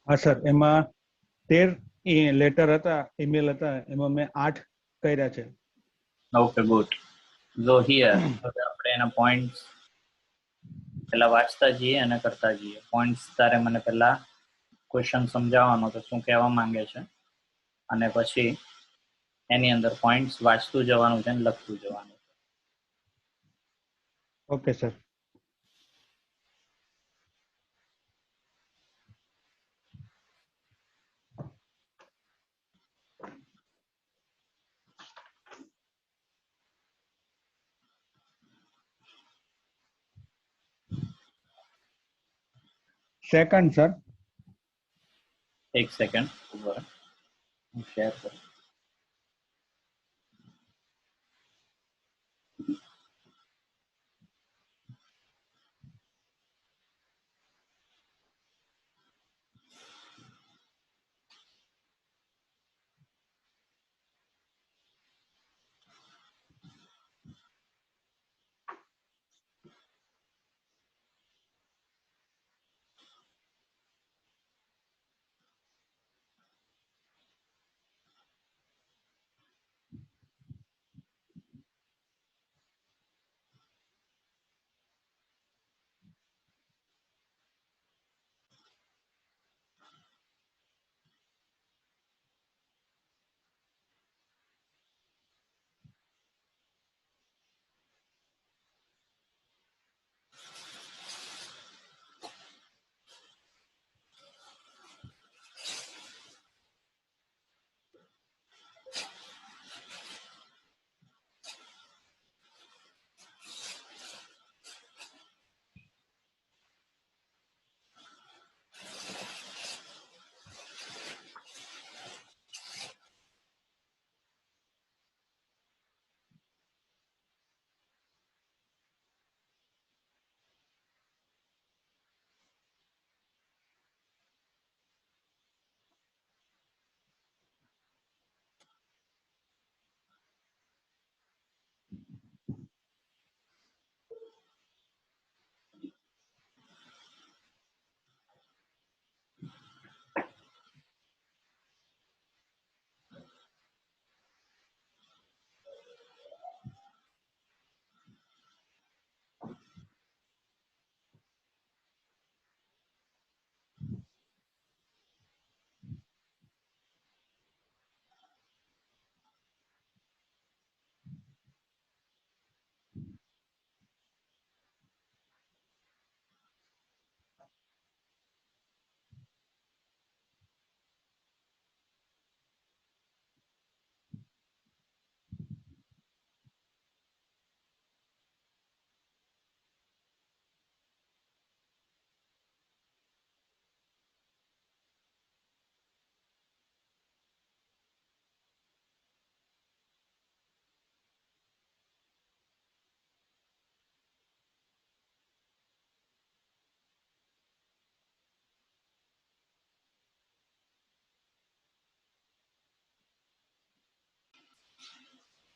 હા સર, એમાં 13 લેટર હતા, ઈમેલ હતા, એમાં મેં 8 કર્યા છે. Okay good. સો હિયર હવે આપણે એના પોઈન્ટ્સ પેલા વાંચતા જઈએ અને કરતા જઈએ. પોઈન્ટ્સ તારે મને પેલા ક્વેશ્ચન સમજાવવાનો તો શું કહેવા માંગે છે અને પછી એની અંદર પોઈન્ટ્સ વાંચતું જવાનું છે અને લખતું જવાનું. Okay sir. Second sir. એક સેકન્ડ ઉભો રહે, હું શેર કરું.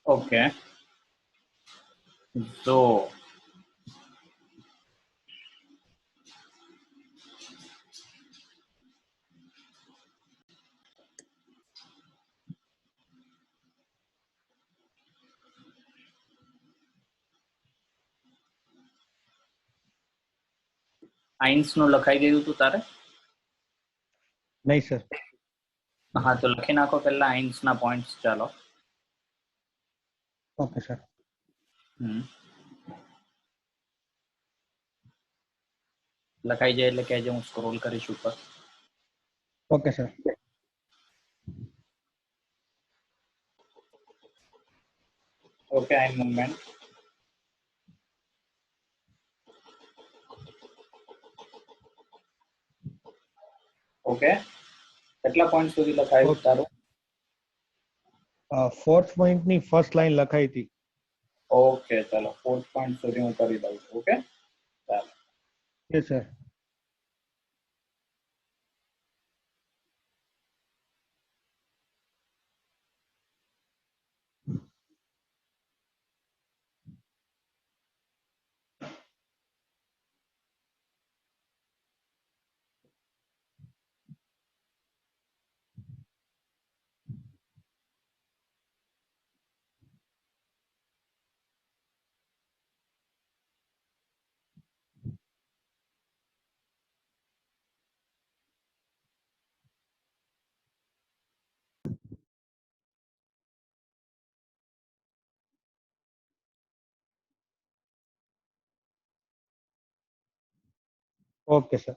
ઓકે, તો આઇન્સ નું લખાઈ ગયું તું તારે? નહીં સર. હા, તો લખી નાખો પેલા આઇન્સ ના પોઈન્ટ્સ. ચાલો. Okay sir. લખાઈ જાય એટલે કહેજે, હું સ્ક્રોલ કરીશ ઉપર. Okay sir. ઓકે, આઈ મૂવમેન્ટ. ઓકે, કેટલા પોઈન્ટ સુધી લખાયું તારું? 4th પોઈન્ટની ફર્સ્ટ લાઈન લખાઈ હતી. ઓકે, ચાલો 4th પોઈન્ટ સુધી હું કરી દઉં છું. ઓકે, ચાલો. Yes sir. Okay sir.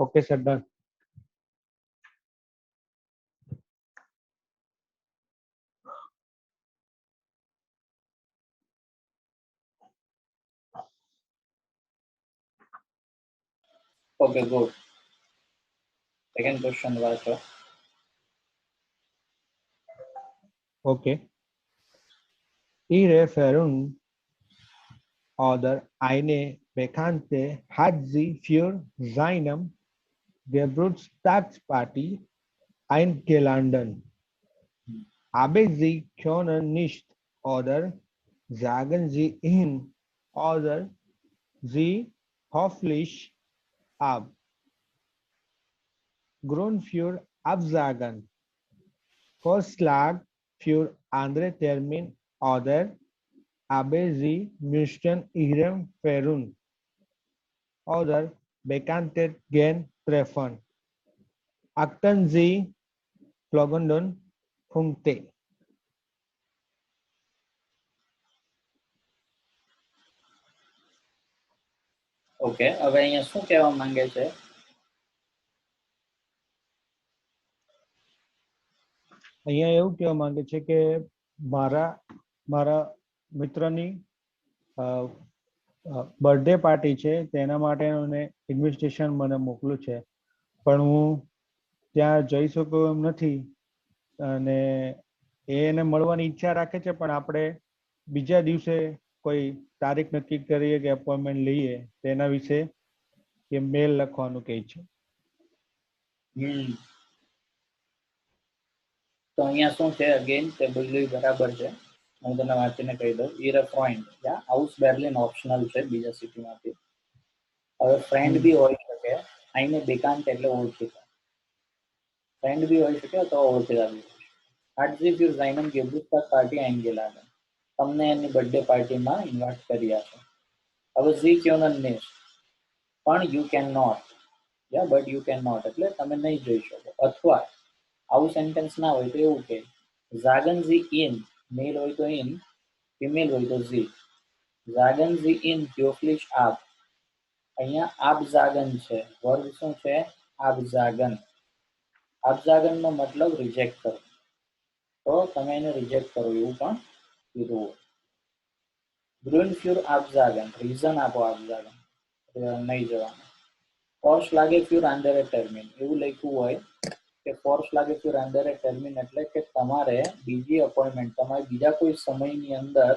Okay sir, done. Okay, good. Second question વાંચો. Okay. Irreferent oder eine bekannte hat sie für seinem Geburtstagsparty eingeladen. Aber sie können nicht oder sagen sie ihn oder sie hoffentlich ab. Grund für Absagen. Vorschlag für andere Termin oder aber sie müssten ihren Freund oder Bekannte gern treffen. Achten Sie folgenden Punkte. Okay, હવે અહીંયા શું કહેવા માંગે છે? અહીંયા એવું કહેવા માંગે છે કે મારા મિત્રની બર્થડે પાર્ટી છે, તેના માટે ઇન્વિટેશન મને મોકલું છે, પણ હું ત્યાં જઈ શકું એમ નથી અને એને મળવાની ઈચ્છા રાખે છે, પણ આપણે બીજા દિવસે કોઈ તારીખ નક્કી કરીએ કે અપોઇન્ટમેન્ટ લઈએ, તેના વિશે એ મેલ લખવાનું કહે છે. તો અહીંયા શું છે? અગેન તે બધું બરાબર છે. હું તમને વાંચીને કહી દઉં. ઇરફ્રોઇન્ટ યા હાઉસ બેર્લિન ઓપ્શનલ છે બીજા સિટીમાંથી. હવે ફ્રેન્ડ બી હોઈ શકે, આઈને બેકાંત એટલે ઓળખીતા. ફ્રેન્ડ બી હોઈ શકે અથવા ઓળખીતા બી હોઈ શકે. hat sie für seinen Geburtstag Party eingeladen. તમને એની બર્થડે પાર્ટીમાં ઇન્વાઇટ કર્યા છે. હવે sie können nicht પણ યુ કેન નોટ, યા બટ યુ કેન નોટ એટલે તમે નહીં જઈ શકો. અથવા આવું સેન્ટેન્સ ના હોય તો એવું કે sagen sie in, મેલ હોય તો in, ફિમેલ હોય તો sie. sagen sie in höflich ab. અહીંયા absagen છે, વર્ગ શું છે? absagen. absagen નો મતલબ રિજેક્ટ કરો, તો તમે એને રિજેક્ટ કરો એવું પણ કીધું હોય. Grund für absagen, રીઝન આપો absagen નહીં જવાનું. Vorschläge für andere Termin, એવું લખ્યું હોય કે Vorschläge für andere Termin એટલે કે તમારે બીજી અપોઇન્ટમેન્ટ, તમારે બીજા કોઈ સમયની અંદર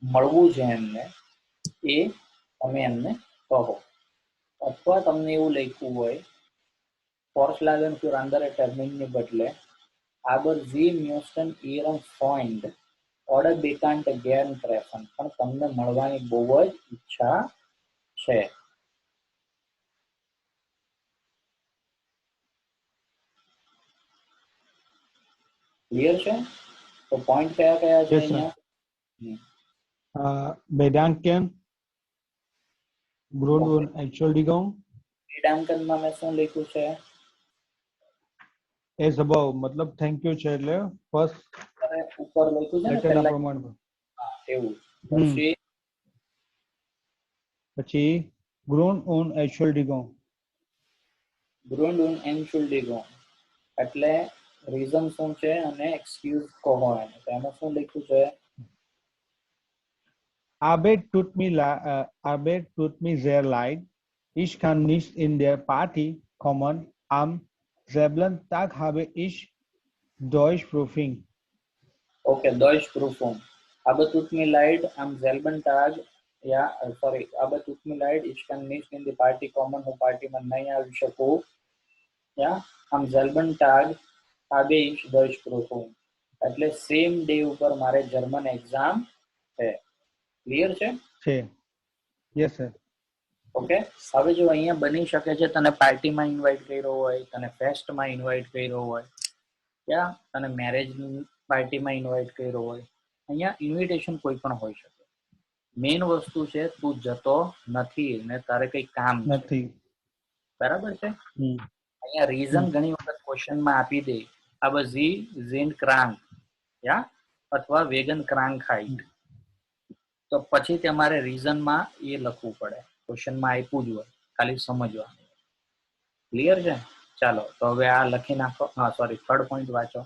મળવું છે એમને, એ તમે એમને કહો. અથવા તમને એવું લખ્યું હોય Vorschläge für andere Termin ની બદલે aber Sie müssen Ihren Freund oder Bekannte gern treffen, પણ તમને મળવાની બહુ જ ઈચ્છા છે. ક્લિયર છે? તો પોઈન્ટ કયા કયા છે Yes, sir. અહીંયા? Bedanken, Grund Okay. und Entschuldigung, ક્રીડાંકનમાં મેં શું લખ્યું છે? as above, મતલબ થેન્ક યુ છે એટલે ફર્સ્ટ અરે, ઉપર લખ્યું છે ને લેટરના પહેલા. પ્રમાણે. હા, એવું. હમ. પછી પછી Grund und Entschuldigung, ગ્રુન્ડ ઉન એન્શુલ્ડિગોન એટલે રીઝન શું છે અને એક્સક્યુઝ કહો એને. તો એમાં શું લખ્યું છે? Arbeit tut mir sehr leid. Ich kann nicht in der Party kommen. Am selben Tag habe ich Deutschprüfung. Okay, Deutsch Prüfung. Aber tut mir leid, am selben Tag, ja, sorry, aber tut mir leid, ich kann nicht in die Party kommen, હું પાર્ટીમાં નહીં આવી શકું. Ja, am selben Tag habe ich Deutsch Prüfung. એટલે same day ઉપર મારે German exam છે. Clear છે? Yes, sir. ઓકે. હવે જો અહીંયા બની શકે છે તને પાર્ટીમાં ઇન્વાઇટ કર્યો હોય, તને ફેસ્ટમાં ઇન્વાઇટ કર્યો હોય, યા તને મેરેજ પાર્ટીમાં ઇન્વાઇટ કર્યો હોય. અહીંયા ઇન્વિટેશન કોઈ પણ હોઈ શકે. મેઇન વસ્તુ છે તું જતો નથી ને તારે કઈ કામ છે. નથી. બરાબર છે? અહીંયા રીઝન ઘણી વખત ક્વેશ્ચનમાં આપી દે. aber sie sind krank, યા અથવા વેગન ક્રાંકહાઇટ. તો પછી તમારે રીઝનમાં એ લખવું પડે. ક્વેશ્ચનમાં આપ્યું જ હોય, ખાલી સમજવાનું. ક્લિયર છે? ચાલો તો હવે આ લખી નાખો. હા, સોરી, થર્ડ પોઈન્ટ વાંચો.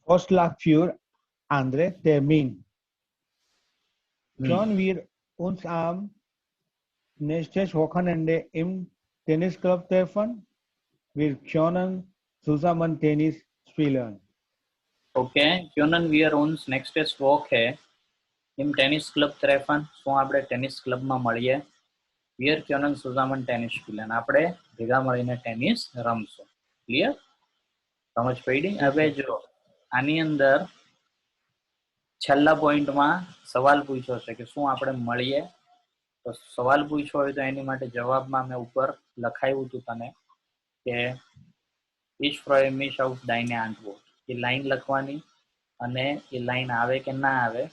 Vorschlag für andere Termin. Können wir uns am nächsten Wochenende im Tennisclub treffen? Wir können zusammen Tennis spielen. Okay, können wir uns nächstes Woche im Tennisclub treffen? શું આપણે ટેનિસ ક્લબમાં મળીએ? Wir können zusammen Tennis spielen. આપણે ભેગા મળીને tennis રમશું. Clear? સમજ પડી? હવે જો આની અંદર છેલ્લા પોઈન્ટમાં સવાલ પૂછ્યો છે કે શું આપણે મળીએ? તો સવાલ પૂછ્યો હોય તો એની માટે જવાબમાં મેં ઉપર લખાયું હતું તને કે Ich freue mich auf deine Antwort. એ લાઈન લખવાની અને એ લાઈન આવે કે ના આવે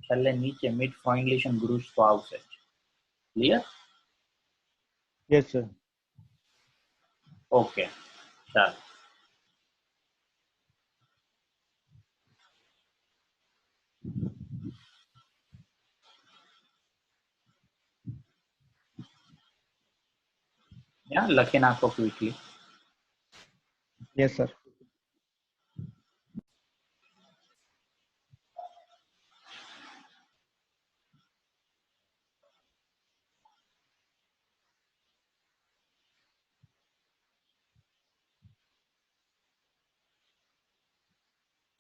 છેલ્લે નીચે mit freundlichen Gruß તો આવશે. ક્લિયર? Yes, sir. ઓકે, ચાલો. લખી નાખો ક્વિકલી. Yes, sir.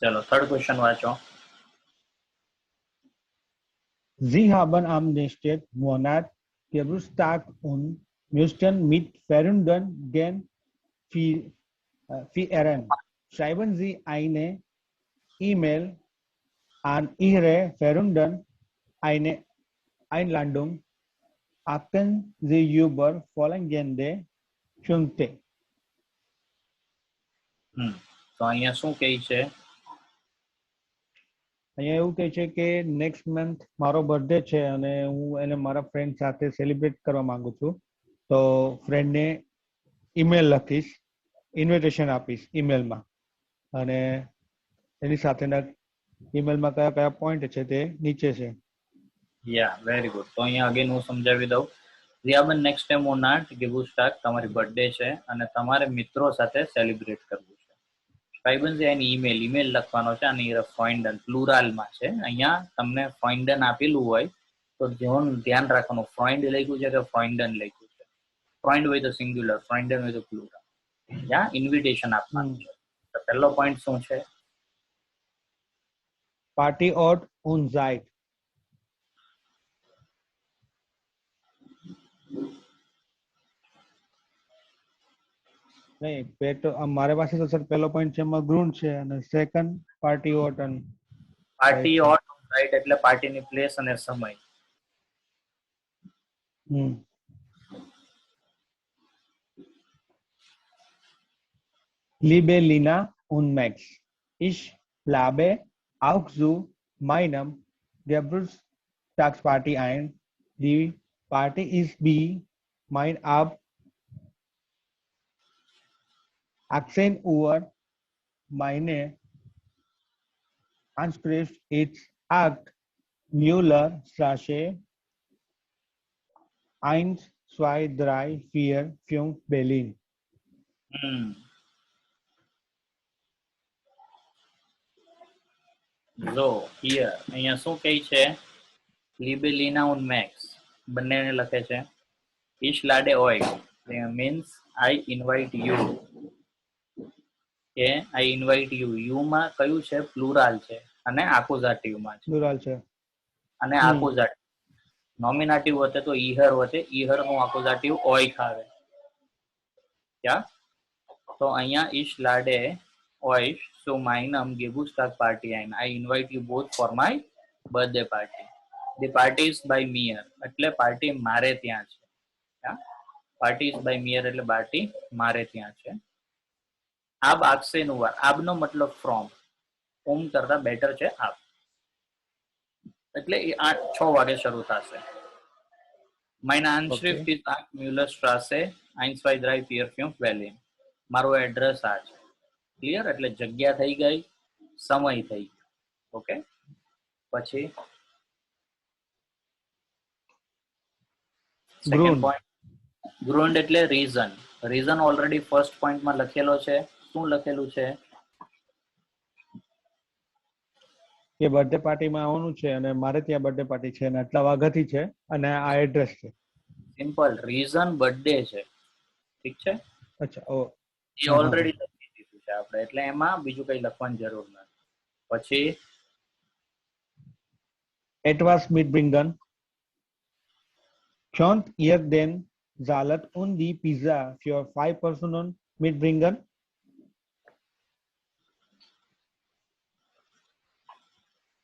ચલો થર્ડ ક્વેશ્ચન વાંચો. Sie haben am nächsten Monat Geburtstag und müssten mit Freunden gehen feiern. Schreiben Sie eine E-Mail an Ihre Freunden eine Einladung. Achten Sie über folgende Punkte. તો અહીંયા શું કહે છે? અહીંયા એવું કહે છે કે નેક્સ્ટ મંથ મારો બર્થડે છે અને હું એને મારા ફ્રેન્ડ સાથે સેલિબ્રેટ કરવા માંગુ છું. તો ફ્રેન્ડને ઈમેલ લખીશ, ઇન્વિટેશન આપીશ ઈમેલમાં, અને એની સાથેના ઈમેલમાં કયા કયા પોઈન્ટ છે તે નીચે છે. યા, વેરી ગુડ. તો અહીંયા અગેન હું સમજાવી દઉં. રિયાબન નેક્સ્ટ ટાઈમ મોનાટ ગેબુસ્ટાક તમારી બર્થડે છે અને તમારે મિત્રો સાથે સેલિબ્રેટ કરવું છે. ભાઈબંધ એની ઈમેલ લખવાનો છે અને ફ્રેન્ડન પ્લુરાલમાં છે. અહીંયા તમને ફ્રેન્ડન આપેલું હોય તો ધ્યાન રાખવાનું ફ્રેન્ડ લખ્યું છે કે ફ્રેન્ડન લખ્યું છે. ફ્રેન્ડ હોય તો સિંગ્યુલર, ફ્રેન્ડન હોય તો પ્લુરલ. ત્યાં ઇન્વિટેશન આપવાનું છે. તો પહેલો પોઈન્ટ શું છે? પાર્ટી ઓટ ઓન ઝાઇટ. નહીં, મારી પાસે તો સર પહેલો પોઈન્ટ છે એમાં ગ્રુન્ડ છે અને સેકન્ડ પાર્ટી ઓટ અને પાર્ટી ઓટ રાઈટ એટલે પાર્ટીની પ્લેસ અને સમય. Liebe Lina, unmax. Ich lebe auch zu meinem Geburtstagsparty ein. Die Party ist wie mein Ab 18 Uhr. Meine Anschrift ist 8 Müller-Straße 1, 2, 3, 4, 5 Berlin. જો હિયર અહીંયા શું કહે છે? લિબેલિના ઉન મેક્સ બંનેને લખે છે. ઈશ લાડે ઓય મીન્સ આઈ ઇન્વાઇટ યુ. કે આઈ ઇન્વાઇટ યુ. યુ માં કયું છે? પ્લુરાલ છે અને આકુઝાટિવ માં છે. પ્લુરાલ છે અને આકુઝાટિવ નોમિનાટિવ હોતે તો ઈહર હોતે. ઈહર નું આકુઝાટિવ ઓય ખાવે. ક્યાં? તો અહીંયા ઈશ લાડે ઓય so meinem Geburtstag Party ein. I invite you both for my birthday party. The party is by mir. એટલે પાર્ટી મારે ત્યાં છે. પાર્ટી ઇઝ બાય મિયર એટલે પાર્ટી મારે ત્યાં છે. આબ આગસે નું વાર. આબનો મતલબ ફ્રોમ. ઓમ કરતા બેટર છે આબ. એટલે એ 6 વાગે શરૂ થશે. Meine Anschrift ist 8 Müllerstraße 1, 2, 3, 4, 5 Berlin. મારું એડ્રેસ આ છે. ક્લિયર? એટલે જગ્યા થઈ ગઈ, સમય થઈ ગયો. ઓકે. પછી સેકન્ડ પોઈન્ટ ગ્રુન્ડ એટલે રીઝન. રીઝન ઓલરેડી ફર્સ્ટ પોઈન્ટમાં લખેલો છે. શું લખેલું છે? કે બર્થડે પાર્ટીમાં આવવાનું છે અને મારે ત્યાં બર્થડે પાર્ટી છે અને આટલા વાગ્યાથી છે અને આ એડ્રેસ છે. સિમ્પલ. રીઝન બર્થડે છે. ઠીક છે? અચ્છા. ઓ એ ઓલરેડી લખી દીધું છે આપણે, એટલે એમાં બીજું કઈ લખવાની જરૂર નથી. પછી etwas mitbringen. Könnt ihr den Salat und die Pizza für 5 Personen mitbringen?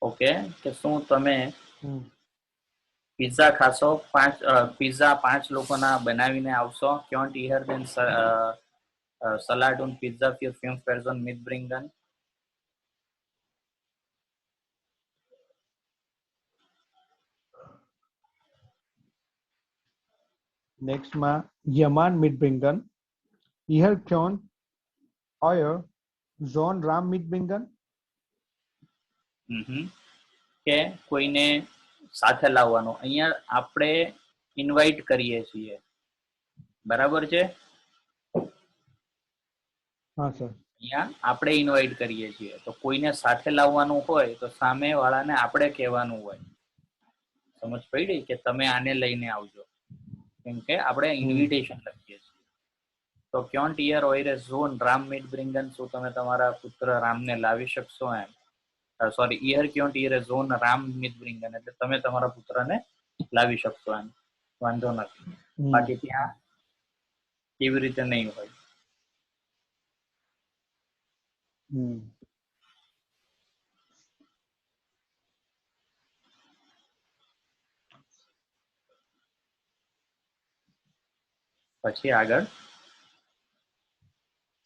Okay. કે શું તમે પિઝા ખાશો? પિઝા 5 લોકોના બનાવીને આવશો? Könnt ihr den Salat und Pizza für 5 Personen mitbringen? Next માં Yaman mitbringen. Ihr könnt euer Sohn Ram mitbringen. કે કોઈને સાથે લાવવાનું. અહીંયા આપણે ઇન્વાઇટ કરીએ છીએ. બરાબર છે? હા સર. અહીંયા આપણે ઇન્વાઇટ કરીએ છીએ તો કોઈને સાથે લાવવાનું હોય તો સામે વાળાને આપણે કહેવાનું હોય. સમજ પડી કે તમે આને લઈને આવજો, કેમ કે આપણે ઇન્વિટેશન લખીએ છીએ. તો ક્યોન્ટ ઈયર ઓયરે ઝોન રામ મિટબ્રિંગન. શું તમે તમારા પુત્ર રામને લાવી શકશો? એમ સોરી, ઈયર ક્યોન્ટ ઈયરે ઝોન રામ મિટબ્રિંગન એટલે તમે તમારા પુત્રને લાવી શકશો. એમ વાંધો નથી. બાકી ત્યાં કેવી રીતે નહીં હોય. પછી આગળ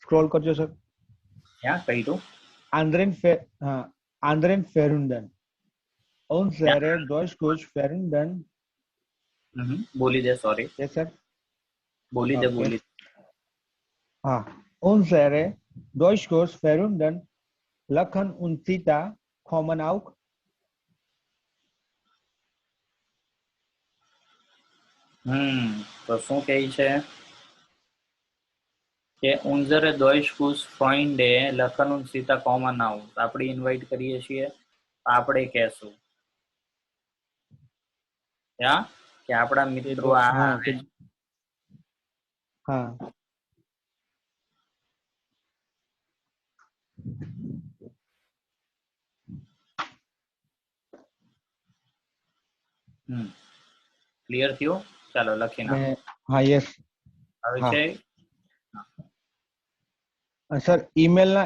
સ્ક્રોલ કરજો સર. ત્યાં કહ્યું anderen Verunden. Unsere Deutschkurs Verunden. બોલી દે. સોરી. Yes sir. બોલી દે. બોલી. હા. Unsere Deutschkurs Verunden Lachen und Zita kommen auch. તો શું કહે છે કે ઉન્ઝરે દોઈશકુસ ફ્રોઈન્ડે લખન ઉન સીતા કોમન આઉટ. આપણે ઇન્વાઇટ કરીએ છીએ, આપણે કહેશું કે આપણા મિત્રો આ. ક્લિયર થયું? ચાલો લખી નાખો. હા યસ. હવે છે સર ઈમેલના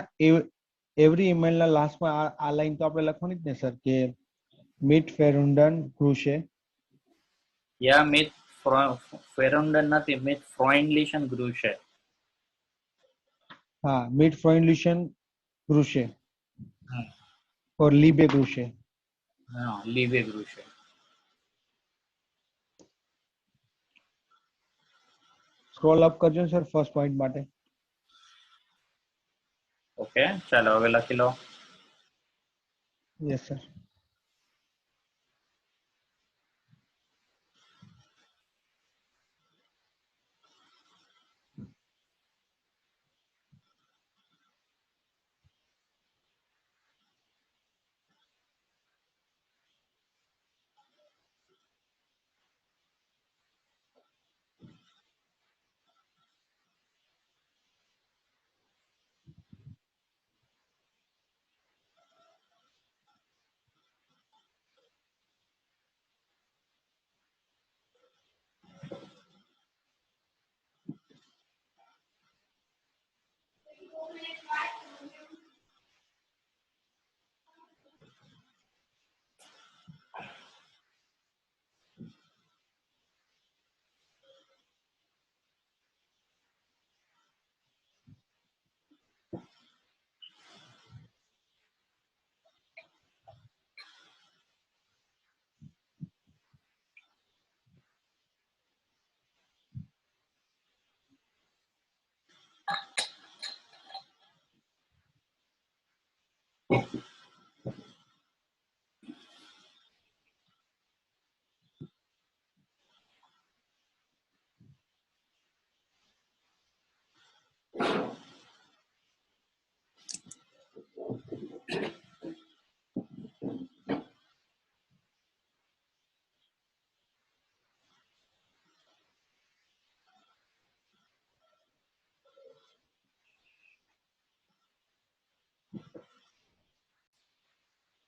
એવરી ઈમેલના લાસ્ટમાં આ લાઈન તો આપણે લખવાની જ ને સર, કે મીટ ફેરુન્ડન ક્રુશે. યા મીટ ફેરુન્ડન નથી, મીટ ફ્રોઇન્ડલિશન ગ્રુશે. હા, મીટ ફ્રોઇન્ડલિશન Grusche હમ, or Liebe Grusche. હા, લીવે ગ્રુશે. સ્ક્રોલ અપ કરજો સર ફર્સ્ટ પોઈન્ટ માટે. ઓકે, ચાલો હવે લખી લો. Yes sir.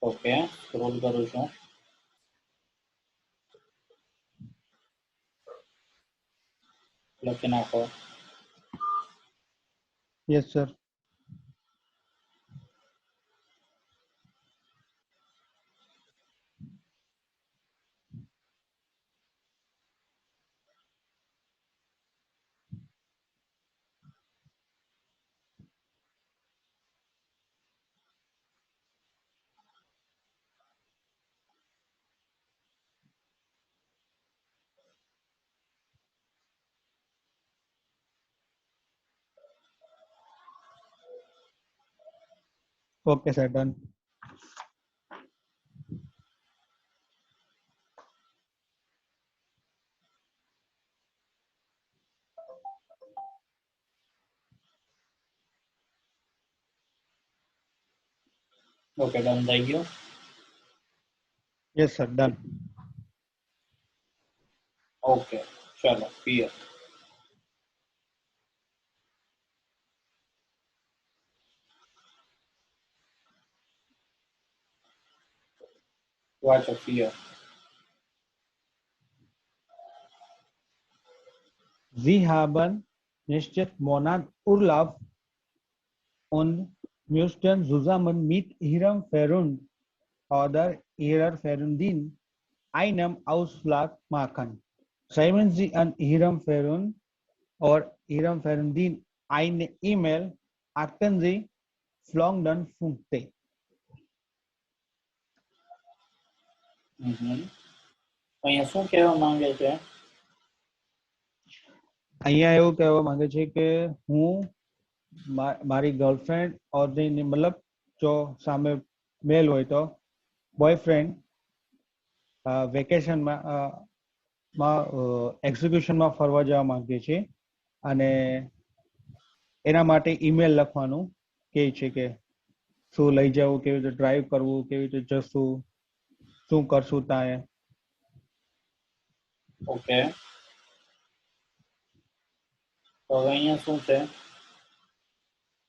ઓકે, સ્ક્રોલ કરું છું. લખી નાખો. Yes sir. Okay sir, done. Okay, done થઈ ગયું. Yes sir, done. ઓકે, ચાલો ક્લિયર. વાંચો clear. Sie haben nächsten Monat Urlaub und müssten zusammen mit Ihrem Freund oder Ihrer Freundin einen Ausflug machen. Schreiben Sie an Ihrem Freund oder Ihrem Freundin eine E-Mail. Achten Sie folgenden Punkte. અહીંયા શું કહેવા માંગે છે? અહીંયા એવું કહેવા માંગે છે કે હું મારી ગર્લફ્રેન્ડ ઓર મતલબ જો સામે મેલ હોય તો બોયફ્રેન્ડ વેકેશનમાં એક્ઝિક્યુશનમાં ફરવા જવા માંગે છે અને એના માટે ઈમેલ લખવાનું કહે છે કે શું લઈ જવું, કેવી રીતે ડ્રાઈવ કરવું, કેવી રીતે જશું, શું કરશું ત્યાં. ઓકે, તો હવે અહીંયા શું છે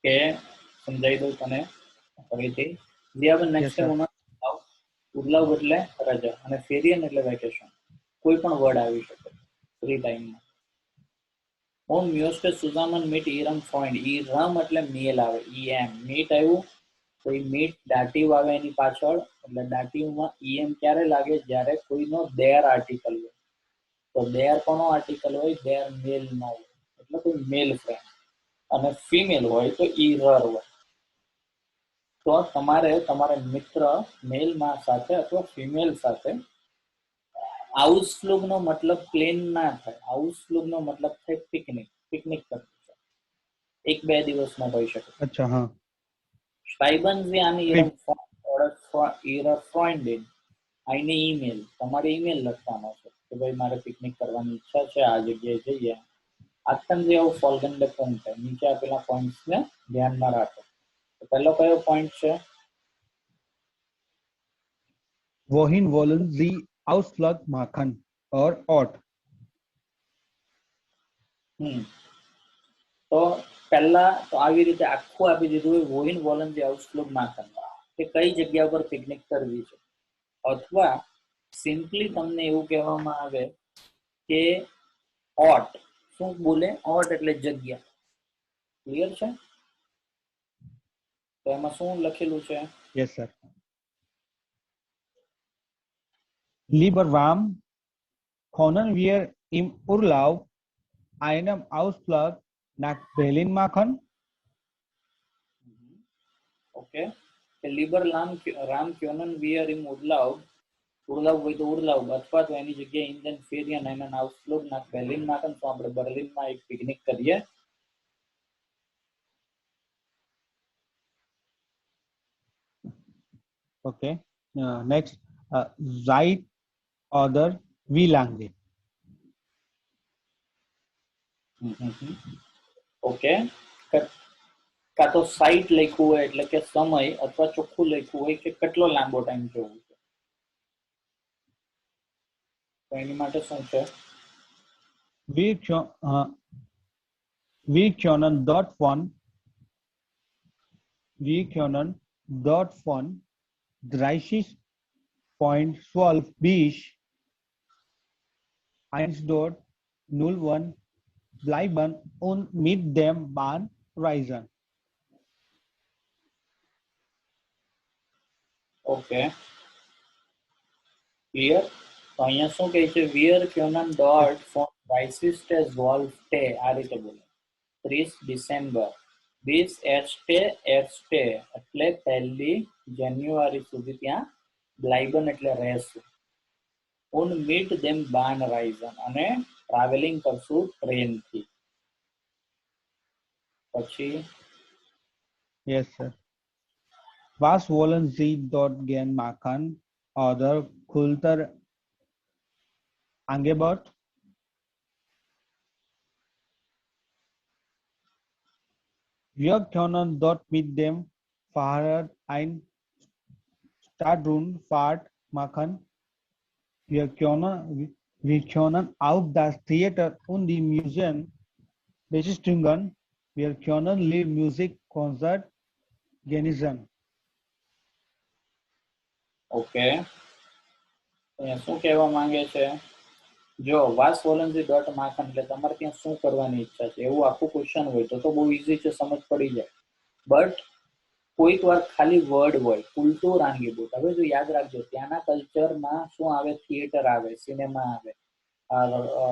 કે સમજાવી દઉં તને ફરીથી. જે આપણે નેક્સ્ટ ઉર્લાવ એટલે રજા અને ફેરિયન એટલે વેકેશન. કોઈ પણ વર્ડ આવી શકે ફ્રી ટાઈમમાં. On મ્યુસ્કે સુઝામન meet ઈરમ ફોઇન્ડ. ઈરમ એટલે મેલ આવે, ઈએમ. મીટ આવ્યું તો એ મીટ દાટિવ આવે એની પાછળ, એટલે દાટિવમાં ઈએમ ક્યારે લાગે? જ્યારે કોઈનો દેર આર્ટિકલ હોય. તો દેર કોનો આર્ટિકલ હોય? દેર મેલ નો હોય, એટલે કોઈ મેલ ફ્રેન્ડ. અને ફિમેલ હોય તો ઈરર હોય. તો તમારે તમારા મિત્ર મેલ માં સાથે અથવા ફિમેલ સાથે આઉટફ્લુગ નો મતલબ પ્લેન ના થાય. આઉટફ્લુગ નો મતલબ થાય પિકનિક. પિકનિક કરવું છે, 1-2 દિવસમાં હોઈ શકે. અચ્છા, હા. Schreiben Sie an Ihrem Trip. Freund oder Ihrer Freundin eine email. તમારે ઈમેલ લખવાનો છે કે ભાઈ મારે પિકનિક કરવાની ઈચ્છા છે, આ જગ્યાએ જઈએ. Achten Sie auf folgende Punkte. નીચે આપેલા પોઈન્ટ્સ ને ધ્યાનમાં રાખો. તો પહેલો કયો પોઈન્ટ છે? Wohin wollen Sie Ausflug machen or Ort? તો પહેલા તો આવી રીતે આખું આપી દીધું હોય, wohin wollen Sie Ausflug machen, કે કઈ જગ્યા પર પિકનિક કરવી છે. અથવા સિમ્પલી તમને એવું કહેવામાં આવે કે ઓટ. શું બોલે? ઓટ એટલે જગ્યા. ક્લિયર છે? તો એમાં શું લખેલું છે? Yes, sir. Lieber warm, können wir im Urlaub einen Ausflug nach Berlin machen? Okay. કે લીબર રામ ક્યોનન વિયર ઇમ ઉર્લાવ. ઉર્લાવ હોય તો ઉર્લાવ, અથવા તો એની જગ્યાએ ઇન્ડિયન ફેરિયન એના આઉટફ્લુગ ના બેર્લિન નાખે તો આપણે બર્લિનમાં એક પિકનિક કરીએ. Okay. Next, Zeit oder wie lange? Okay. કાં તો સાઇટ લખ્યું હોય એટલે કે સમય, અથવા ચોખ્ખું લખ્યું હોય કે કેટલો લાંબો ટાઈમ જવું છે. તો એની માટે શું છે? Wir können dort von 30.12 bis 1.01 bleiben und mit dem Bahn reisen. Okay, clear. તો અહીંયા શું કહે છે? વિયર ક્યોનન ડોટ ફોન 30.12 આ રીતે બોલે. 30 ડિસેમ્બર 20 એસ્ટે એટલે 1 જાન્યુઆરી સુધી ત્યાં બ્લાઇબન એટલે રહેશું. ઉન મીટ દેમ બાન રાઇઝન અને ટ્રાવેલિંગ કરશું ટ્રેનથી. પછી Yes, sir. Was wollen Sie dort gern machen oder Kultur Angebot? Wir können dort mit dem Fahrrad eine Stadtrundfahrt machen. Wir können auch das Theater und die Museen besichtigen. Wir können Live Music Concert genießen. Okay, શું કહેવા માંગે છે? જો વાસ વોલન્સી dot માખન એટલે તમારે ત્યાં શું કરવાની ઈચ્છા છે, એવું આખું ક્વેશ્ચન હોય તો બહુ ઈઝી છે, સમજ પડી જાય. બટ કોઈક વાર ખાલી વર્ડ હોય, કુલટુર આંગીબુટ. હવે જો યાદ રાખજો, ત્યાંના કલ્ચરમાં શું આવે? થિયેટર આવે, સિનેમા આવે,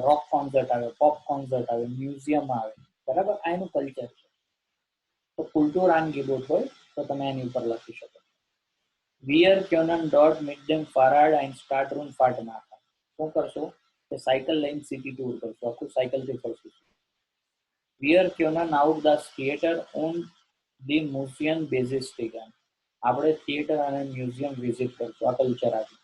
રોક કોન્સર્ટ આવે, પોપ કોન્સર્ટ આવે, મ્યુઝિયમ આવે, બરાબર? આ એનું કલ્ચર છે. તો કુલટુર આંગીબુટ હોય તો તમે એની ઉપર લખી શકો. વિયર ક્યોનન ડોટ મિડ ડેમ ફરાડ એન્ડ સ્ટાર્ટ રૂમ ફાટ નાખા. શું કરશો? કે સાયકલ લઈને સિટી ટૂર કરશો, આખું સાયકલથી ફરશું. વિયર ક્યોનન આઉટ ધ થિયેટર ઓન ધી મ્યુઝિયમ બેઝિસ્ટિગન. આપણે થિયેટર અને મ્યુઝિયમ વિઝિટ કરશું, આ કલ્ચર આવી.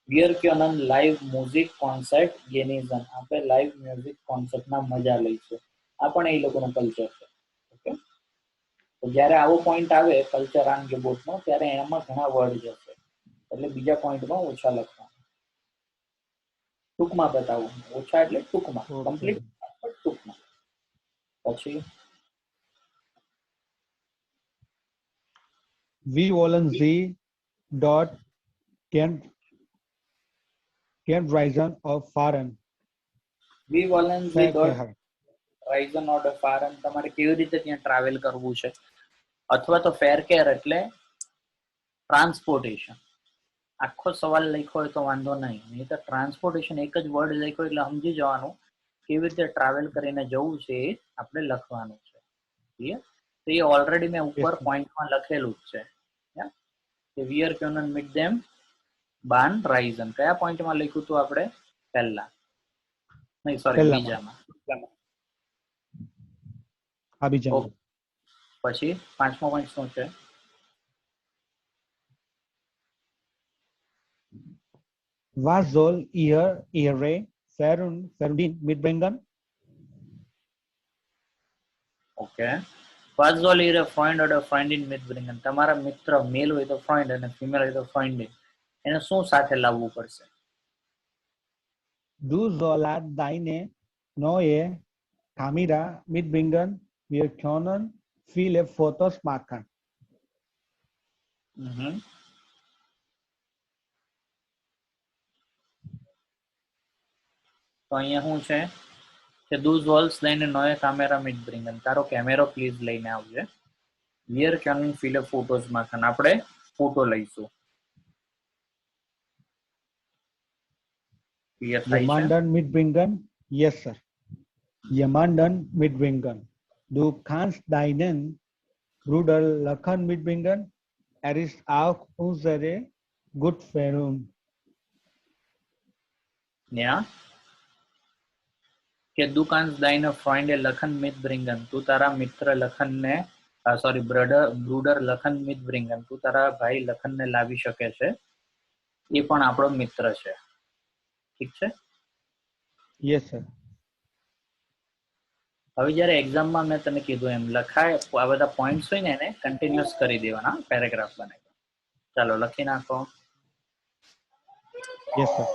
વિયર ક્યોનન લાઈવ મ્યુઝિક કોન્સર્ટ ગેનિઝન. આપણે લાઈવ મ્યુઝિક કોન્સર્ટના મજા લઈશું, આ પણ એ લોકોનું કલ્ચર છે. ઓકે, તો જ્યારે આવો પોઈન્ટ આવે કલ્ચર આંગેબોટનો, ત્યારે એમાં ઘણા વર્ડ જશે, એટલે બીજા પોઈન્ટમાં ઓછા લખવાના. ટૂંકમાં બતાવું, ઓછા એટલે ટૂંકમાં, કમ્પ્લીટ ટૂંકમાં. પછી Wie wollen Sie dort Camp Reisen or fahren? વી વોલન્સી ડોટ રાઇઝન ઓર્ડર ફારન. તમારે કેવી રીતે ત્યાં ટ્રાવેલ કરવું છે, અથવા તો ફેર કેર એટલે ટ્રાન્સપોર્ટેશન. આખો સવાલ લખ્યો હોય તો વાંધો નહીં, નહીં તો ટ્રાન્સપોર્ટેશન એક જ વર્ડ લખ્યો એટલે સમજી જવાનું કેવી રીતે ટ્રાવેલ કરીને જવું છે એ આપણે લખવાનું છે. ક્લિયર? તો એ ઓલરેડી મેં ઉપર પોઈન્ટમાં લખેલું જ છે. વિયર કેનન મીટ ધેમ બાન રાઇઝન. કયા પોઈન્ટમાં લખ્યું હતું આપણે? પહેલા નહીં, સોરી, પહેલામાં. બીજામાં. આ બીજામાં. પછી પાંચમો પોઈન્ટ શું છે? Was soll ihre Freundin mitbringen? Okay. Was soll ihre Freund oder Freundin mitbringen? તમારા મિત્ર મેલ હોય તો ફ્રેન્ડ અને ફિમેલ હોય તો ફ્રેન્ડિન. એને શું સાથે લાવવું પડશે? Du sollst deine neue Kamera mitbringen. Wir können viele Fotos machen. તો અહીંયા શું છે કે દુ સોલ્સ લઈને નોય કામેરા mitbringen. તારો કેમેરો પ્લીઝ લઈને આવજે. Wir können viele Fotos machen. આપણે ફોટો લઈશું. ક્લિયર થાય છે? Jemanden mitbringen? Yes, sir. Jemanden mitbringen. Du kannst deinen Bruder Lachen mitbringen. Er ist auch unsere good Freund. ત્યાં કે દુકાન દાઈને ફ્રેન્ડે લખન mitbringen. તું તારા મિત્ર લખનને સોરી બ્રુડર લખન mitbringen. તું તારા ભાઈ લખનને લાવી શકે છે. એ પણ આપણો મિત્ર છે. ઠીક છે? Yes, sir. હવે જ્યારે એક્ઝામમાં મેં તને કીધું એમ લખાય આ બધા પોઈન્ટ્સ હોય ને એને કન્ટિન્યુઅસ કરી દેવાના, પેરેગ્રાફ બનાવી. ચાલો લખી નાખો. Yes, sir.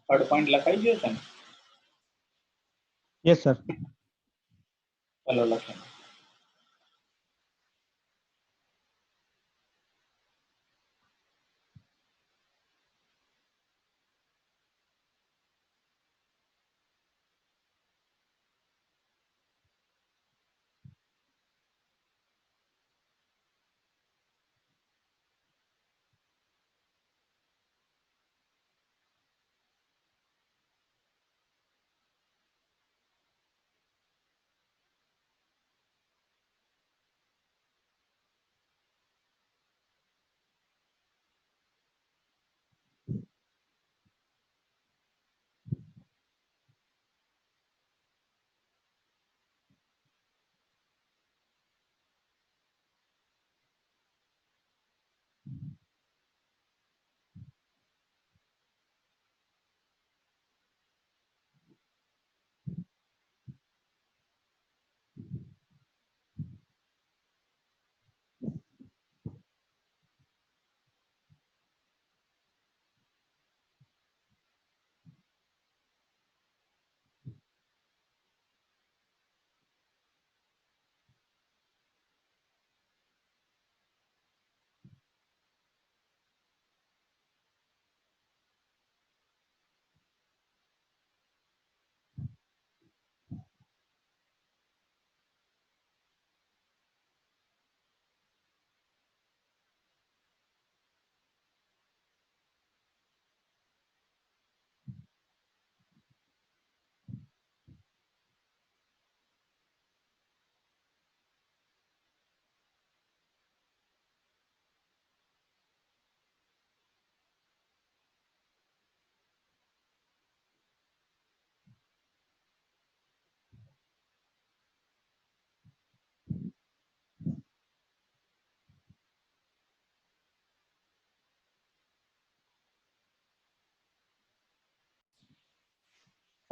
થર્ડ પોઈન્ટ લખાઈ ગયો છે ને? Yes, sir. ચાલો લખી.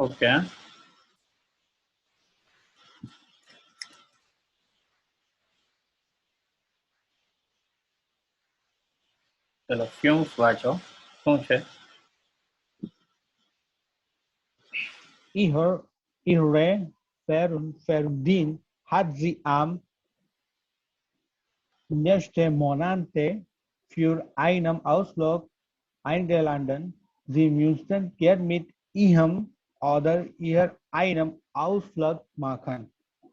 ઓકે, ચલો ફ્યુમ્સ વાંચો, શું છે? Ihre Ferudin hat sie am nächsten Monate für einen Ausflug eingeladen. Sie müssten gern mit ihrem oder ihr einen Ausflug machen.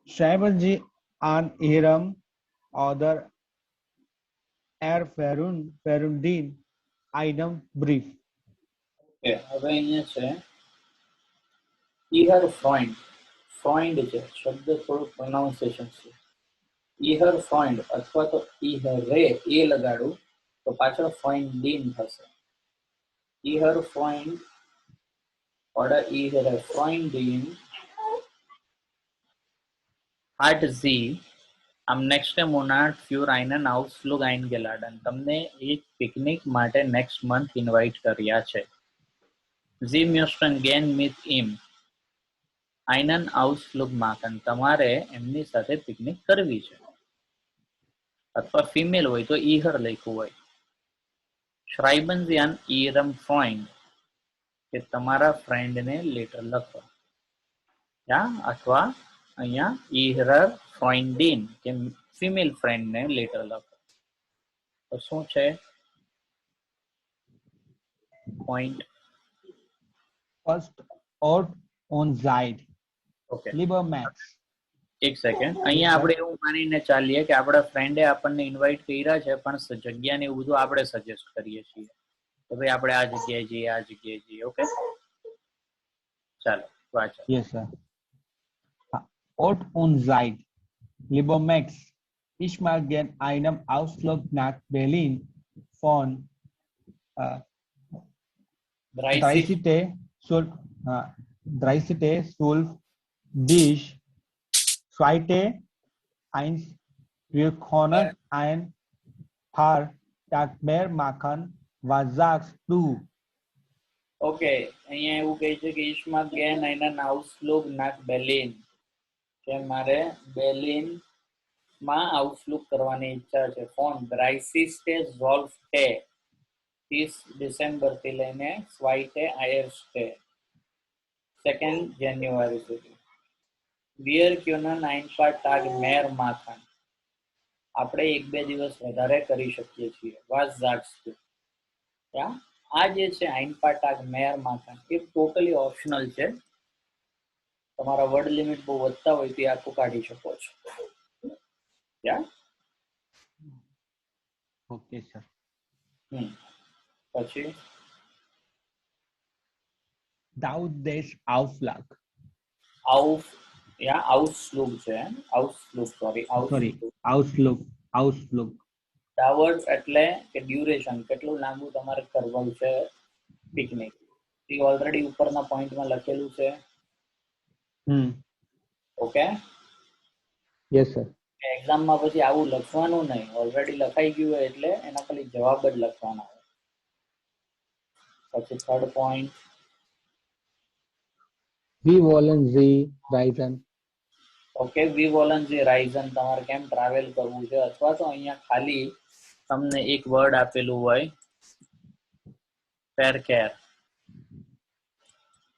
Schreiben Sie an Ihrem oder Ferudin einen Brief. Okay, હવે અહીંયા છે ઈહર ફ્રોઇન્ડ. ફ્રોઇન્ડ છે શબ્દ, થોડું pronunciation છે. ઈહર ફ્રોઇન્ડ અથવા તો ઈહરે એ લગાડું તો પાછળ ફ્રોઇન્ડીન થશે. ઈહર ફ્રોઇન્ડ oder ihre Freundin hat sie am nächsten Monat für einen Ausflug eingeladen. તમને એક પિકનિક માટે નેક્સ્ટ મંથ ઇન્વાઇટ કર્યા છે. Sie müssen gern mit ihm einen Ausflug machen. તમારે એમની સાથે પિકનિક કરવી છે. અથવા ફિમેલ હોય તો ઈહર લખ્યું હોય. Schreiben Sie an Ihrem Freund, કે તમારા ફ્રેન્ડને લેટર લખો. અથવા અહીંયા ઈહર ફ્રોઇન્ડીન કે ફિમેલ ફ્રેન્ડને લેટર લખો. તો શું છે point? First Ort und Zeit. Okay, Lieber Max. એક સેકન્ડ. અહીંયા આપણે એવું માનીને ચાલીએ કે આપણા ફ્રેન્ડે આપણને ઇન્વાઇટ કર્યા છે, પણ જગ્યાને એવું બધું આપણે સજેસ્ટ કરીએ છીએ કે ભાઈ આપણે આ જગ્યાએ જઈએ, આ જગ્યાએ જઈએ. ઓકે, ચાલો વાંચો. Yes, sir. Ort und Zeit. Lieber Max, ich mag gern einen Ausflug nach Berlin von 30 bis 2. Wir können ein paar Tage mehr machen. Was sagst du? Okay, અહીંયા એવું કહે છે કે ઈશમાં gain einen Ausflug nach Berlin, કે મારે બેર્લિન માં આઉટફ્લુક કરવાની ઈચ્છા છે. ફોન 30. 30 ડિસેમ્બર થી લઈને 2. જાન્યુઆરી સુધી. Wir können ein paar Tage mehr machen. આપણે 1-2 દિવસ વધારે કરી શકીએ છીએ. Was sagst du? આ જે છે ein paar Tage mehr machen એ ટોટલી ઓપ્શનલ છે. તમારા વર્ડ લિમિટ બહુ વધતા હોય તો આખું કાઢી શકો છો. Okay sir. પછી Dauert des Auflag. Ausflug છે. Ausflug. ડાવર્ડ એટલે કે ડ્યુરેશન, કેટલું લાંબુ તમારે કરવું છે પિકનિક. એ ઓલરેડી ઉપરના પોઈન્ટમાં લખેલું છે. Okay, yes sir. એક્ઝામમાં પછી આવું લખવાનું નહીં, ઓલરેડી લખાઈ ગયું હોય એટલે એના ખાલી જવાબ જ લખવાના હોય. પછી third point, Wie wollen Sie reisen? Okay, વી વોલન જે રાઇઝન, તમારે કેમ ટ્રાવેલ કરવું છે. અથવા તો અહીંયા ખાલી તમને એક વર્ડ આપેલું હોય ફેરકેર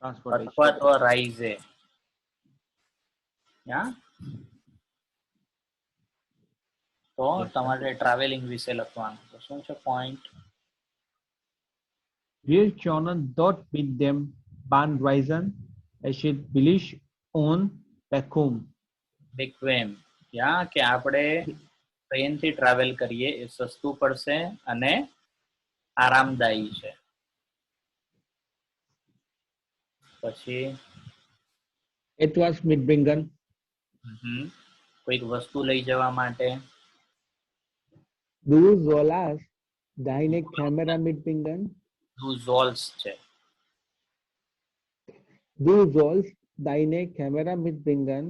અથવા તો રાઇઝે. તો તમારે ટ્રાવેલિંગ વિશે લખવાનું. તો શું છે point? Wir können dort mit dem Bahn reisen. Es ist billig und bequem. કે આપણે ટ્રેન થી ટ્રાવેલ કરીએ એ સસ્તું પડશે અને આરામદાયી છે. પછી Etwas mitbringen. કોઈક વસ્તુ લઈ જવા માટે. Du sollst deine Kamera mitbringen. Du sollst છે. Du sollst deine Kamera mitbringen.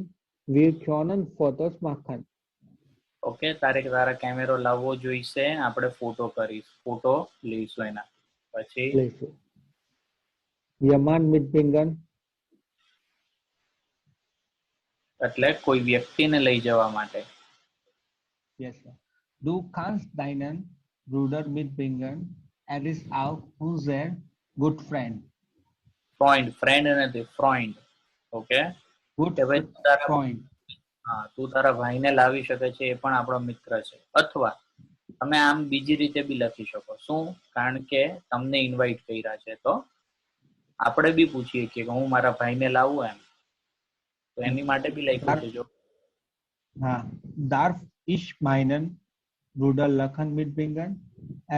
Wir können Fotos machen. Okay, તારા કેમેરો લાવવો જોઈશે, આપણે ફોટો લઈશું એના. પછી Jemand mitbringen. એટલે કોઈ વ્યક્તિને લઈ જવા માટે. Yes, sir. Du kannst deinen Bruder mitbringen. Er ist auch unser good friend. Friend નથી, ફ્રોઈન્ડ. ઓકે, Good કે ભાઈ તારા friend. હા તું તારા ભાઈને લાવી શકે છે, એ પણ આપણો મિત્ર છે. અથવા તમે આમ બીજી રીતે બી લખી શકો. શું? કારણ કે તમને ઇન્વાઇટ કર્યા છે તો આપણે બી પૂછીએ કે હું મારા ભાઈને લાવું એમ, તો એની માટે બી લખ્યું છે. જો હા, darf ich meinen Bruder Lachen mitbringen?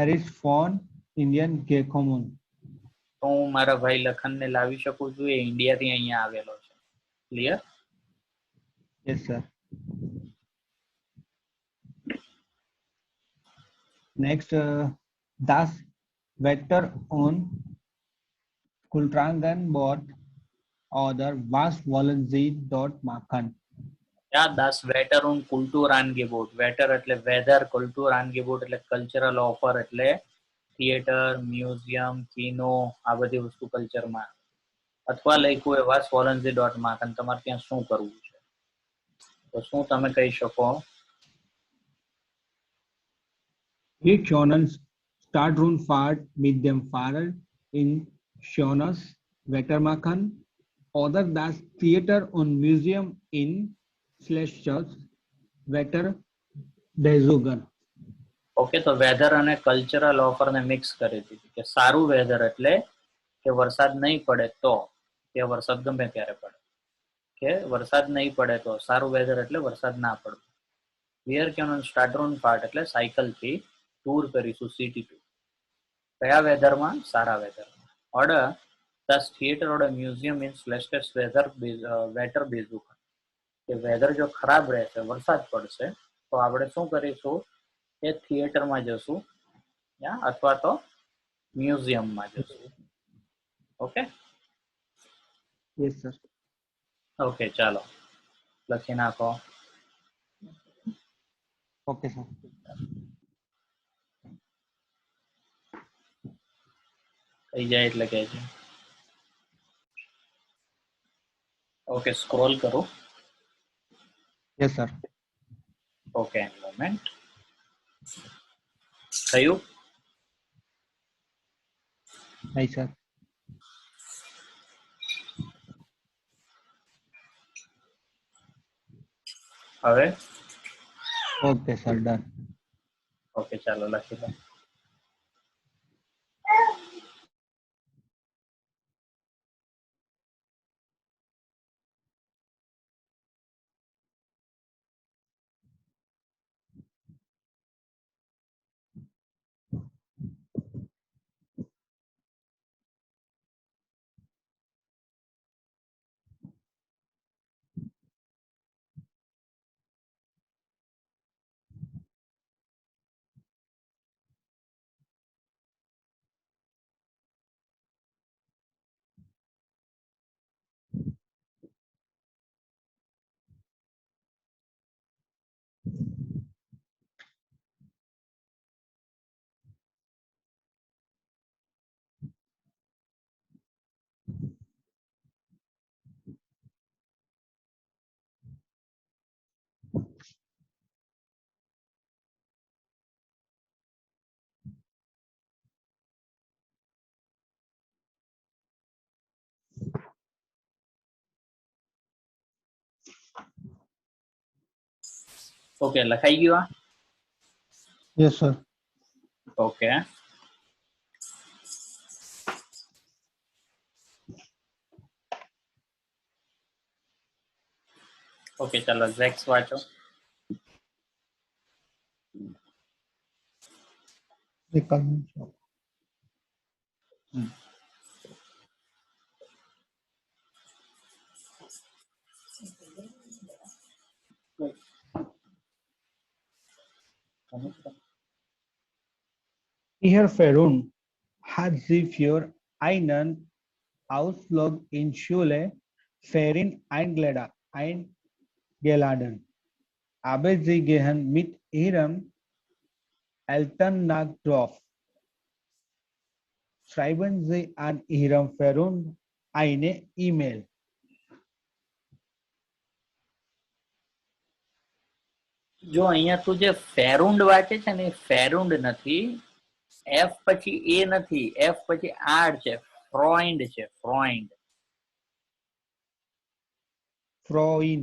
Er ist von Indien gekommen. તો હું મારા ભાઈ લખનને લાવી શકું છું, એ ઇન્ડિયાથી અહીંયા આવેલો છે. Clear? Yes, sir. Next, das Wetter und Kultrangenbord oder was wollen Sie dort machen? Ja, das Wetter und Kulturangebot. Wetter એટલે વેધર, Kulturangebot એટલે કલ્ચરલ ઓફર, એટલે થિયેટર, મ્યુઝિયમ, કિનો, આ બધી વસ્તુ કલ્ચરમાં. અથવા લખ્યું એવા swollenzy.mark અને તમારે ત્યાં શું કરવું છે, તો શું તમે કહી શકો? Wir können Stadtrundfahrt mit dem Fahrrad in schönes Wetter machen oder das Theater und Museum in schlechtes Wetter besuchen. Okay, તો વેધર અને કલ્ચરલ ઓફરને મિક્સ કરી દીધી કે સારું વેધર એટલે કે વરસાદ નહીં પડે તો, કે વરસાદ ગમે ત્યારે પડે, કે વરસાદ નહીં પડે તો સારું વેધર એટલે વરસાદ ના પડે. વિયર કેન સ્ટાર્ટરૂન પાર્ટ એટલે સાયકલથી ટૂર કરીશું, સિટી ટૂર. કયા વેધરમાં? સારા વેધરમાં. ઓર્ડર દસ થિયેટર ઓર્ડર મ્યુઝિયમ ઇન સ્લેસ્ટેસ વેધર બેઝુક, કે વેધર જો ખરાબ રહેશે, વરસાદ પડશે, તો આપણે શું કરીશું કે થિયેટરમાં જશું અથવા તો મ્યુઝિયમમાં જશું. ઓકે? Yes, sir. ઓકે, ચાલો લખી નાખો. Okay, sir. થઈ જાય એટલે કહેજો. ઓકે, સ્ક્રોલ કરો. Yes, sir. Okay, moment. થયું? Hi, sir. હવે Okay, sir. Done. ઓકે, ચાલો લખી દો. ઓકે, લખાઈ ગયું આ? Yes, sir. ઓકે, ઓકે, ચાલો ઝેક્સ વાંચો. Ihr Ferun hat sie für einen Ausflug in Schule Ferien eingeladen. Aber sie gehen mit ihrem Eltern nach Dorf. Schreiben Sie an Ihrem Ferun eine E-Mail. જો અહીંયા તું જે ફેરુન્ડ વાંચે છે ને એ ફેરુન્ડ નથી, એફ પછી એ નથી, એફ પછી આર છે, ફ્રોઇન્ડ છે, ફ્રોઇન્ડ. ફ્રોઇન.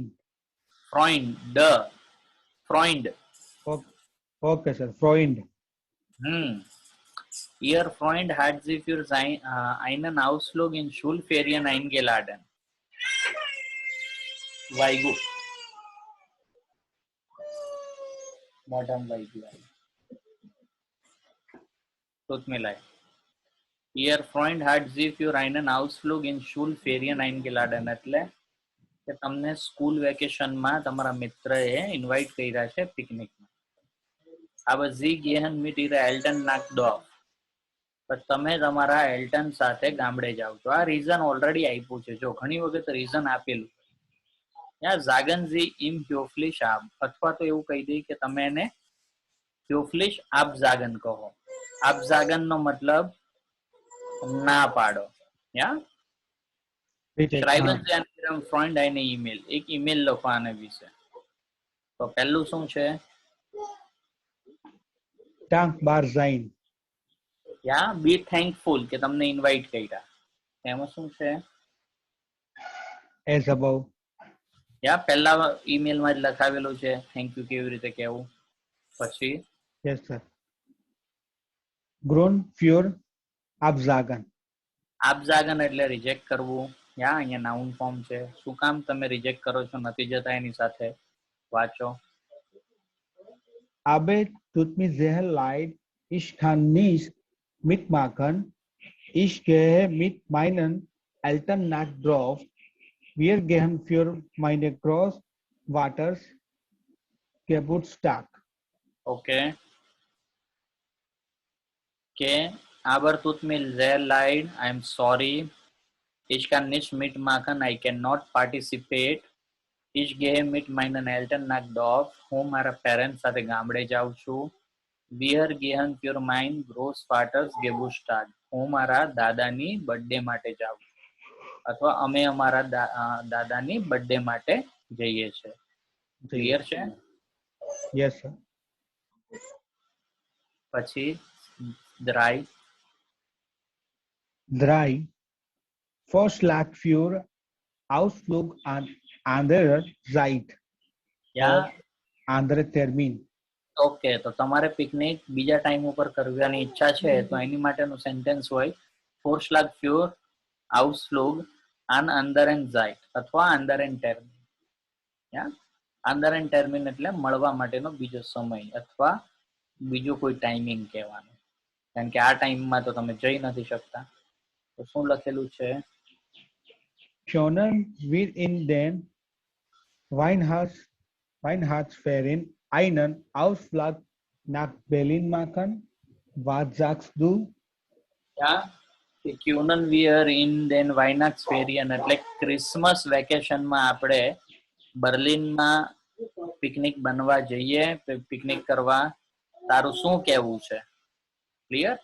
ફ્રોઇન્ડ, ફ્રોઇન્ડ. ઓકે સર, ફ્રોઇન્ડ. Ihr Freund hat sie für einen Ausflug in Schulferien eingeladen. વાયગુ મોઢામાં વાયગુ તોત મિલાય. Ihr Freund hat sie für einen Ausflug in Schulferien eingeladen એટલે કે તમને સ્કૂલ વેકેશનમાં તમારા મિત્રએ ઇન્વાઇટ કર્યા છે પિકનિકમાં. Aber sie gehen mit ihrer Eltern nach Dorf. પણ તમે તમારા એલ્ટન સાથે ગામડે જાવ છો. આ રીઝન ઓલરેડી આપ્યું છે. જો ઘણી વખત રીઝન આપેલું યા જાગનજી ઇમ હ્યોફ્લિશ આબ, અથવા તો એવું કહી દઈએ કે તમે એને હ્યોફ્લિશ આબ જાગન કહો. આબ જાગન નો મતલબ ના પાડો. યા શ્રાઇબન જાનકિરમ ફ્રોઇન્ડ આઈને ઈમેલ, એક ઈમેલ લખો આના વિશે. તો પહેલું શું છે? ટાંક બાર ઝાઇન. યા બી થેન્કફુલ કે તમને ઇન્વાઇટ કર્યા. એમાં શું છે? As about. યા પહેલા ઈમેલમાં જ લખાવેલું છે થેન્ક યુ કેવી રીતે કહેવું. પછી યસ સર. ગ્રોન ફ્યોર આપઝાગન. આપઝાગન એટલે રિજેક્ટ કરવું. યા અહીંયા નાઉન ફોર્મ છે. શું કામ તમે રિજેક્ટ કરો છો, નથી જતા એની સાથે? વાંચો. Abe tut mir sehr leid, ich kann nicht mitmachen. Ich gehe mit meinen Eltern nach Dorf. Wir gehen für meine Großvaters Geburtstag. Okay કે aber tut mir sehr leid, I am sorry. Ich kann nicht mitmachen, I cannot participate. Ich gehe mit meinen Eltern nach Dorf. હું મારા parents સાથે ગામડે જાઉં છું. Wir gehen für mein Großvaters Geburtstag. હું મારા દાદાની બર્થડે માટે જાઉં છું, અથવા અમે અમારા દાદાની બર્થડે માટે જઈએ છીએ. ક્લિયર છે? Yes sir. પછી dry. Drei Vorschlag für Ausflug an andere Zeit. Yeah Andere Termin. Okay, તો તમારે પિકનિક બીજા ટાઈમ ઉપર કરવાની ઈચ્છા છે તો એની માટેનું સેન્ટેન્સ હોય ફોર્સલાગ ફ્યોર આઉસફ્લુગ આન અંદરન ઝાઇટ અથવા અંદરન ટર્મિન. યા અંદરન ટર્મિન એટલે મળવા માટેનો બીજો સમય અથવા બીજું કોઈ ટાઈમિંગ કહેવાનું. કારણ કે આ ટાઈમમાં તો તમે જઈ નથી શકતા. તો શું લખેલું છે? Können wir in den Weihnachtsferien einen Ausflug nach Berlin machen? Was sagst du? યા કે ક્યુનન વિયર ઇન દેન વાઇનાક્સ ફેરિયન એટલે ક્રિસમસ વેકેશનમાં આપણે બર્લિનમાં પિકનિક બનવા જઈએ, પિકનિક કરવા. તારું શું કહેવું છે? ક્લિયર?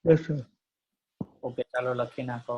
Yes, sir. ઓકે, ચાલો લખી નાખો.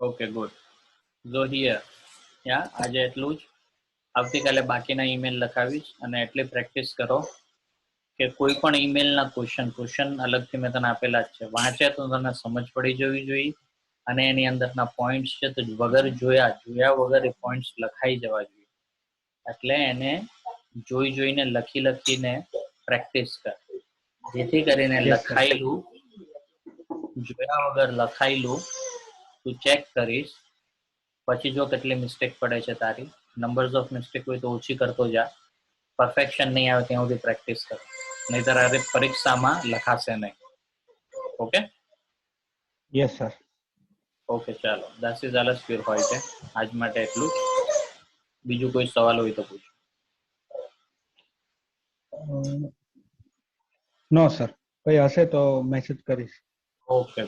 Okay good. સો હિયર આજે એટલું જ. આવતીકાલે બાકીના ઈમેલ લખાવીશ અને એટલી પ્રેક્ટિસ કરો કે કોઈ પણ ઈમેલના ક્વેશ્ચન અલગથી મેં તને આપેલા જ છે, વાંચે તો તને સમજ પડી જવી જોઈએ અને એની અંદરના પોઈન્ટ્સ છે તો વગર જોયા વગર એ પોઈન્ટ્સ લખાઈ જવા જોઈએ. એટલે એને જોઈને લખીને પ્રેક્ટિસ કર, જેથી કરીને Yes, sir. લખાયેલું જોયા વગર લખાયેલું તું ચેક કરીશ. પછી જો કેટલી મિસ્ટેક પડે છે તારી, નંબર્સ ઓફ મિસ્ટેક હોય તો ઓછી કરતો જા. પરફેક્શન નહીં આવે ત્યાં સુધી પ્રેક્ટિસ કર, નહીતર આ પરીક્ષામાં લખાશે નહીં. Okay Yes, sir. ઓકે, ચાલો દસ ઇઝ આલસ પ્યોર હોય છે. આજ માટે એટલું જ. બીજું કોઈ સવાલ હોય તો પૂછો. નો સર, કઈ હશે તો મેસેજ કરીશ. ઓકે.